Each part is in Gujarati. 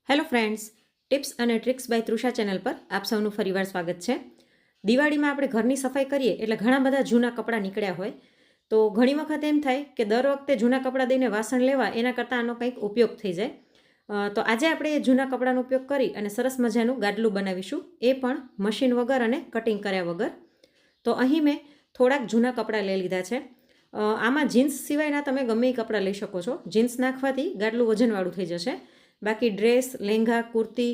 હેલો ફ્રેન્ડ્સ, ટિપ્સ અને ટ્રિક્સ બાય તૃષા ચેનલ પર આપ સૌનું ફરીવાર સ્વાગત છે. દિવાળીમાં આપણે ઘરની સફાઈ કરીએ એટલે ઘણા બધા જૂના કપડાં નીકળ્યા હોય, તો ઘણી વખત એમ થાય કે દર વખતે જૂના કપડાં દઈને વાસણ લેવા એના કરતાં આનો કંઈક ઉપયોગ થઈ જાય. તો આજે આપણે એ જૂના કપડાનો ઉપયોગ કરી અને સરસ મજાનું ગાડલું બનાવીશું, એ પણ મશીન વગર અને કટિંગ કર્યા વગર. તો અહીં મેં થોડાક જૂના કપડાં લઈ લીધા છે. આમાં જીન્સ સિવાયના તમે ગમે એ કપડાં લઈ શકો છો. જીન્સ નાખવાથી ગાડલું વજનવાળું થઈ જશે. બાકી ડ્રેસ, લેંઘા, કુર્તી,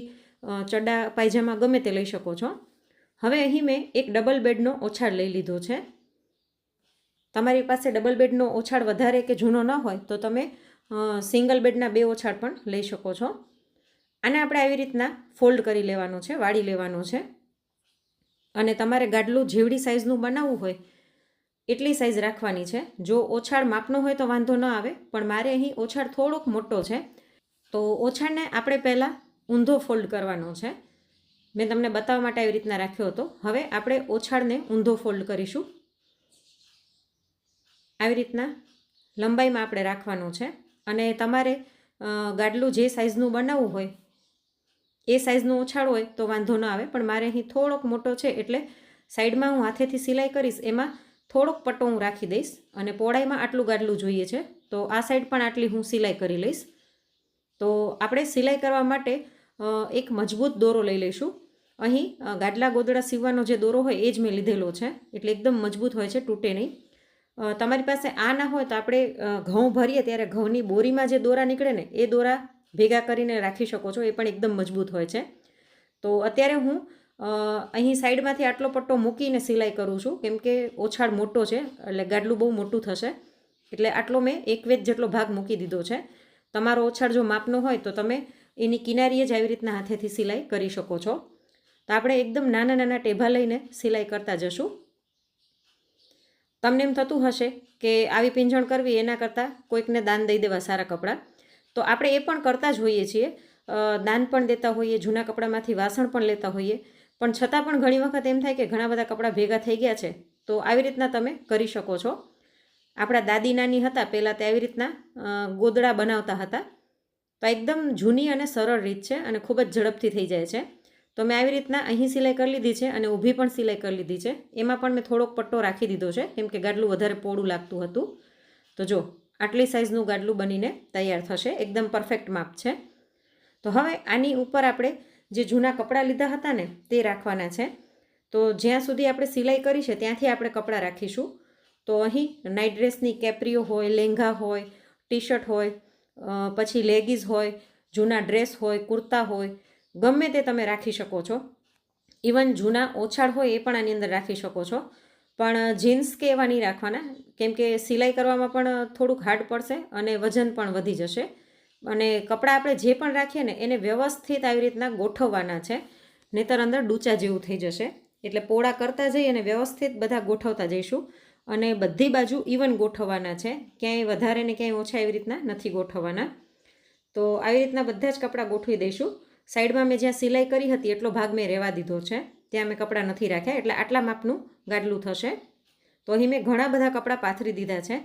ચડ્ડા, પાયજામા ગમે તે લઈ શકો છો. હવે અહીં મેં એક ડબલ બેડનો ઓછાળ લઈ લીધો છે. તમારી પાસે ડબલ બેડનો ઓછાળ વધારે કે જૂનો ન હોય તો તમે સિંગલ બેડના 2 ઓછાળ પણ લઈ શકો છો. આને આપણે આવી રીતના ફોલ્ડ કરી લેવાનો છે, વાળી લેવાનો છે. અને તમારે ગાડલું જેવડી સાઇઝનું બનાવવું હોય એટલી સાઇઝ રાખવાની છે. જો ઓછાળ માપનો હોય તો વાંધો ન આવે, પણ મારે અહીં ઓછાળ થોડોક મોટો છે, તો ઓછાળને આપણે પહેલાં ઊંધો ફોલ્ડ કરવાનો છે. મેં તમને બતાવવા માટે આવી રીતના રાખ્યો હતો. હવે આપણે ઓછાળને ઊંધો ફોલ્ડ કરીશું. આવી રીતના લંબાઈમાં આપણે રાખવાનું છે. અને તમારે ગાડલું જે સાઇઝનું બનાવવું હોય એ સાઇઝનું ઓછાળ હોય તો વાંધો ન આવે, પણ મારે અહીં થોડોક મોટો છે એટલે સાઈડમાં હું હાથેથી સિલાઈ કરીશ, એમાં થોડોક પટ્ટો હું રાખી દઈશ. અને પહોળાઈમાં આટલું ગાડલું જોઈએ છે, તો આ સાઈડ પણ આટલી હું સિલાઈ કરી લઈશ. તો આપણે સિલાઈ કરવા માટે એક મજબૂત દોરો લઈ લઈશું. અહીં ગાડલા ગોદડા સીવવાનો જે દોરો હોય એ જ મેં લીધેલો છે, એટલે એકદમ મજબૂત હોય છે, તૂટે નહીં. તમારી પાસે આ ના હોય તો આપણે ઘઉં ભરીએ ત્યારે ઘઉંની બોરીમાં જે દોરા નીકળે ને એ દોરા ભેગા કરીને રાખી શકો છો, એ પણ એકદમ મજબૂત હોય છે. તો અત્યારે હું અહીં સાઈડમાંથી આટલો પટ્ટો મૂકીને સિલાઈ કરું છું, કેમ કે ઓછાળ મોટો છે એટલે ગાડલું બહુ મોટું થશે, એટલે આટલો મેં 1 વેચ જેટલો ભાગ મૂકી દીધો છે. તમારો ઓછાળ જો માપનો હોય તો તમે એની કિનારીએ જ આવી રીતના હાથેથી સિલાઈ કરી શકો છો. તો આપણે એકદમ નાના નાના ટેભા લઈને સિલાઈ કરતા જશું. તમને એમ થતું હશે કે આવી પીંછણ કરવી એના કરતાં કોઈકને દાન દઈ દેવા સારા કપડાં, તો આપણે એ પણ કરતા જ હોઈએ છીએ. દાન પણ દેતા હોઈએ, જૂના કપડામાંથી વાસણ પણ લેતા હોઈએ, પણ છતાં પણ ઘણી વખત એમ થાય કે ઘણા બધા કપડાં ભેગા થઈ ગયા છે, તો આવી રીતના તમે કરી શકો છો. આપણા દાદી નાની હતા પહેલાં તે આવી રીતના ગોદડા બનાવતા હતા. તો એકદમ જૂની અને સરળ રીત છે અને ખૂબ જ ઝડપથી થઈ જાય છે. તો મેં આવી રીતના અહીં સિલાઈ કરી લીધી છે અને ઊભી પણ સિલાઈ કરી લીધી છે. એમાં પણ મેં થોડોક પટ્ટો રાખી દીધો છે, કેમ કે ગાડલું વધારે પોળું લાગતું હતું. તો જો આટલી સાઇઝનું ગાડલું બનીને તૈયાર થશે, એકદમ પરફેક્ટ માપ છે. તો હવે આની ઉપર આપણે જે જૂના કપડાં લીધા હતા ને તે રાખવાના છે. તો જ્યાં સુધી આપણે સિલાઈ કરી છે ત્યાંથી આપણે કપડાં રાખીશું. તો અહીં નાઇટ ડ્રેસની કેપ્રીઓ હોય, લેંઘા હોય, ટી શર્ટ હોય, પછી લેગીઝ હોય, જૂના ડ્રેસ હોય, કુર્તા હોય, ગમે તે તમે રાખી શકો છો. ઇવન જૂના ઓછાળ હોય એ પણ આની અંદર રાખી શકો છો. પણ જીન્સ કે એવા નહીં રાખવાના, કેમ કે સિલાઈ કરવામાં પણ થોડુંક હાર્ડ પડશે અને વજન પણ વધી જશે. અને કપડાં આપણે જે પણ રાખીએ ને એને વ્યવસ્થિત આવી રીતના ગોઠવવાના છે, નહીંતર અંદર ડૂચા જેવું થઈ જશે. એટલે પોળા કરતા જઈ અને વ્યવસ્થિત બધા ગોઠવતા જઈશું. અને બધી બાજુ ઇવન ગોઠવવાના છે, ક્યાંય વધારે ને ક્યાંય ઓછા એવી રીતના નથી ગોઠવવાના. તો આવી રીતના બધા જ કપડાં ગોઠવી દઈશું. સાઈડમાં મેં જ્યાં સિલાઈ કરી હતી એટલો ભાગ મેં રહેવા દીધો છે, ત્યાં મેં કપડાં નથી રાખ્યા, એટલે આટલા માપનું ગાડલું થશે. તો અહીં મેં ઘણા બધા કપડાં પાથરી દીધા છે.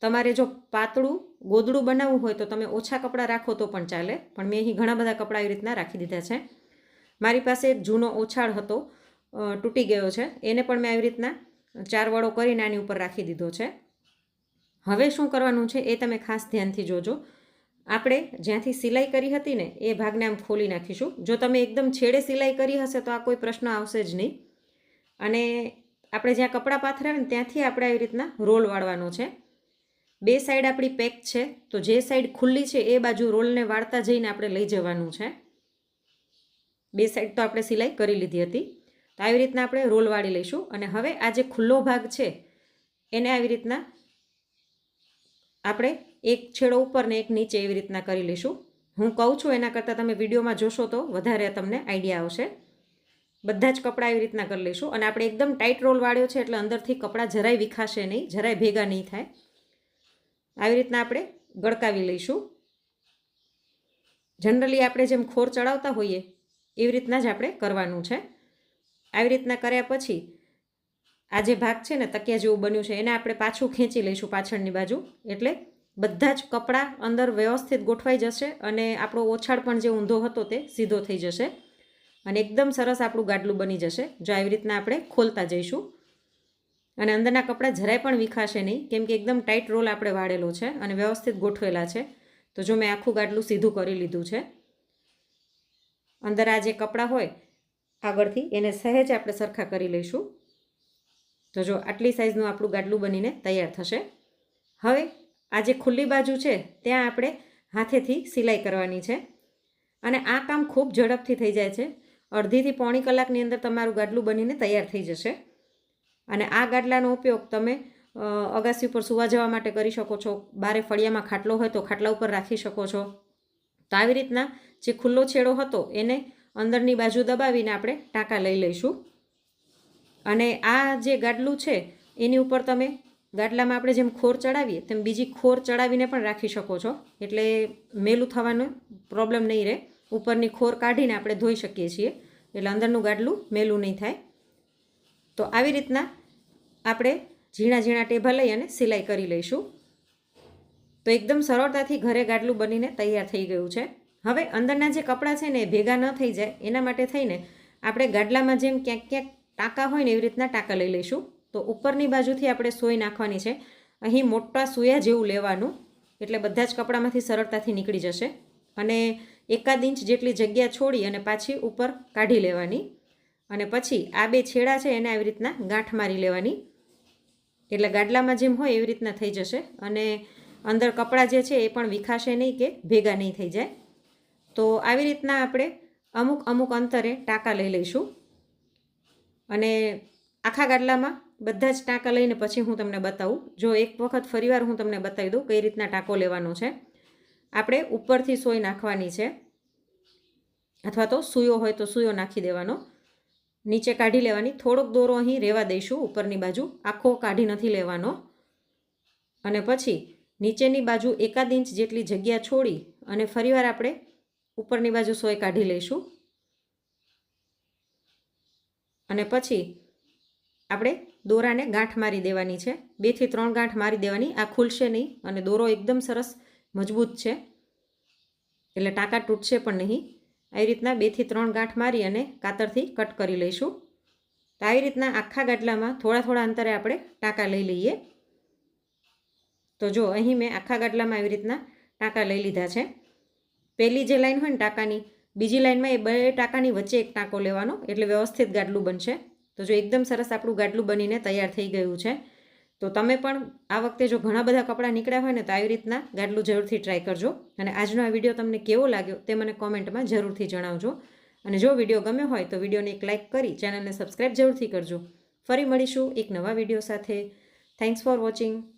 તમારે જો પાતળું ગોદડું બનાવવું હોય તો તમે ઓછા કપડાં રાખો તો પણ ચાલે, પણ મેં અહીં ઘણા બધા કપડાં આવી રીતના રાખી દીધા છે. મારી પાસે એક જૂનો ઓછાળ હતો, તૂટી ગયો છે, એને પણ મેં આવી રીતના 4 વડો કરીને આની ઉપર રાખી દીધો છે. હવે શું કરવાનું છે એ તમે ખાસ ધ્યાનથી જોજો. આપણે જ્યાંથી સિલાઈ કરી હતી ને એ ભાગને આમ ખોલી નાખીશું. જો તમે એકદમ છેડે સિલાઈ કરી હશે તો આ કોઈ પ્રશ્ન આવશે જ નહીં. અને આપણે જ્યાં કપડાં પાથરાવે ને ત્યાંથી આપણે આવી રીતના રોલ વાળવાનો છે. 2 સાઈડ આપણી પેક છે, તો જે સાઈડ ખુલ્લી છે એ બાજુ રોલને વાળતા જઈને આપણે લઈ જવાનું છે. 2 સાઈડ તો આપણે સિલાઈ કરી લીધી હતી. તો આવી રીતના આપણે રોલ વાળી લઈશું. અને હવે આ જે ખુલ્લો ભાગ છે એને આવી રીતના આપણે એક છેડો ઉપર ને એક નીચે એવી રીતના કરી લઈશું. હું કહું છું એના કરતાં તમે વિડીયોમાં જોશો તો વધારે તમને આઈડિયા આવશે. બધા જ કપડાં એવી રીતના કરી લઈશું. અને આપણે એકદમ ટાઈટ રોલ વાળ્યો છે એટલે અંદરથી કપડાં જરાય વિખાશે નહીં, જરાય ભેગા નહીં થાય. આવી રીતના આપણે ગળકાવી લઈશું. જનરલી આપણે જેમ ખોર ચડાવતા હોઈએ એવી રીતના જ આપણે કરવાનું છે. આવી રીતના કર્યા પછી આ જે ભાગ છે ને તકિયા જેવું બન્યું છે એને આપણે પાછું ખેંચી લઈશું પાછળની બાજુ, એટલે બધા જ કપડાં અંદર વ્યવસ્થિત ગોઠવાઈ જશે અને આપણો ઓછાળ પણ જે ઊંધો હતો તે સીધો થઈ જશે અને એકદમ સરસ આપણું ગાડલું બની જશે જો આવી રીતના આપણે ખોલતા જઈશું. અને અંદરના કપડાં જરાય પણ વિખાશે નહીં, કેમ કે એકદમ ટાઈટ રોલ આપણે વાળેલો છે અને વ્યવસ્થિત ગોઠવેલા છે. તો જો મેં આખું ગાડલું સીધું કરી લીધું છે. અંદર આ જે કપડાં હોય આગળથી એને સહેજ આપણે સરખા કરી લઈશું. તો જો આટલી સાઇઝનું આપણું ગાડલું બનીને તૈયાર થશે. હવે આ જે ખુલ્લી બાજુ છે ત્યાં આપણે હાથેથી સિલાઈ કરવાની છે અને આ કામ ખૂબ ઝડપથી થઈ જાય છે. અડધીથી પોણી કલાકની અંદર તમારું ગાડલું બનીને તૈયાર થઈ જશે. અને આ ગાડલાનો ઉપયોગ તમે અગાસી ઉપર સૂવા જવા માટે કરી શકો છો. બારે ફળિયામાં ખાટલો હોય તો ખાટલા ઉપર રાખી શકો છો. તો આવી રીતના જે ખુલ્લો છેડો હતો એને અંદરની બાજુ દબાવીને આપણે ટાંકા લઈ લઈશું. અને આ જે ગાડલું છે એની ઉપર તમે ગાડલામાં આપણે જેમ ખોર ચડાવીએ તેમ બીજી ખોર ચડાવીને પણ રાખી શકો છો, એટલે મેલું થવાનો પ્રોબ્લેમ નહીં રહે. ઉપરની ખોર કાઢીને આપણે ધોઈ શકીએ છીએ, એટલે અંદરનું ગાડલું મેલું નહીં થાય. તો આવી રીતના આપણે ઝીણા ઝીણા ટેભા લઈ અને સિલાઈ કરી લઈશું. તો એકદમ સરળતાથી ઘરે ગાડલું બનીને તૈયાર થઈ ગયું છે. હવે અંદરના જે કપડાં છે ને એ ભેગા ન થઈ જાય એના માટે થઈને આપણે ગાડલામાં જેમ ક્યાંક ક્યાંક ટાંકા હોય ને એવી રીતના ટાંકા લઈ લઈશું. તો ઉપરની બાજુથી આપણે સોય નાખવાની છે. અહીં મોટા સૂયા જેવું લેવાનું, એટલે બધા જ કપડામાંથી સરળતાથી નીકળી જશે. અને 1 ઇંચ જેટલી જગ્યા છોડી અને પાછી ઉપર કાઢી લેવાની. અને પછી આ બે છેડા છે એને આવી રીતના ગાંઠ મારી લેવાની, એટલે ગાડલામાં જેમ હોય એવી રીતના થઈ જશે. અને અંદર કપડાં જે છે એ પણ વિખાશે નહીં કે ભેગા નહીં થઈ જાય. તો આવી રીતના આપણે અમુક અમુક અંતરે ટાંકા લઈ લઈશું. અને આખા ગાડલામાં બધા જ ટાંકા લઈને પછી હું તમને બતાવું. જો એક વખત ફરીવાર હું તમને બતાવી દઉં કઈ રીતના ટાંકો લેવાનો છે. આપણે ઉપરથી સોય નાખવાની છે, અથવા તો સૂયો હોય તો સૂયો નાખી દેવાનો. નીચે કાઢી લેવાની. થોડોક દોરો અહીં રહેવા દઈશું ઉપરની બાજુ, આખો કાઢી નથી લેવાનો. અને પછી નીચેની બાજુ 1 ઇંચ જેટલી જગ્યા છોડી અને ફરીવાર આપણે ઉપરની બાજુ સોય કાઢી લઈશું. અને પછી આપણે દોરાને ગાંઠ મારી દેવાની છે. 2 થી 3 ગાંઠ મારી દેવાની. આ ખુલશે નહીં અને દોરો એકદમ સરસ મજબૂત છે, એટલે ટાંકા તૂટશે પણ નહીં. આવી રીતના 2 થી 3 ગાંઠ મારી અને કાતરથી કટ કરી લઈશું. તો આવી રીતના આખા ગાડલામાં થોડા થોડા અંતરે આપણે ટાંકા લઈ લઈએ. તો જો અહીં મેં આખા ગાડલામાં આવી રીતના ટાંકા લઈ લીધા છે. પહેલી જે લાઈન હોય ને ટાંકાની, બીજી લાઈનમાં એ 2 ટાંકાની વચ્ચે એક ટાંકો લેવાનો, એટલે વ્યવસ્થિત ગાડલું બનશે. તો જો એકદમ સરસ આપણું ગાડલું બનીને તૈયાર થઈ ગયું છે. તો તમે પણ આ વખતે જો ઘણા બધા કપડાં નીકળ્યા હોય ને તો આવી રીતના ગાડલું જરૂરથી ટ્રાય કરજો. અને આજનો આ વિડીયો તમને કેવો લાગ્યો તે મને કોમેન્ટમાં જરૂરથી જણાવજો. અને જો વિડીયો ગમ્યો હોય તો વિડીયોને એક લાઇક કરી ચેનલને સબસ્ક્રાઈબ જરૂરથી કરજો. ફરી મળીશું એક નવા વિડીયો સાથે. Thanks for watching.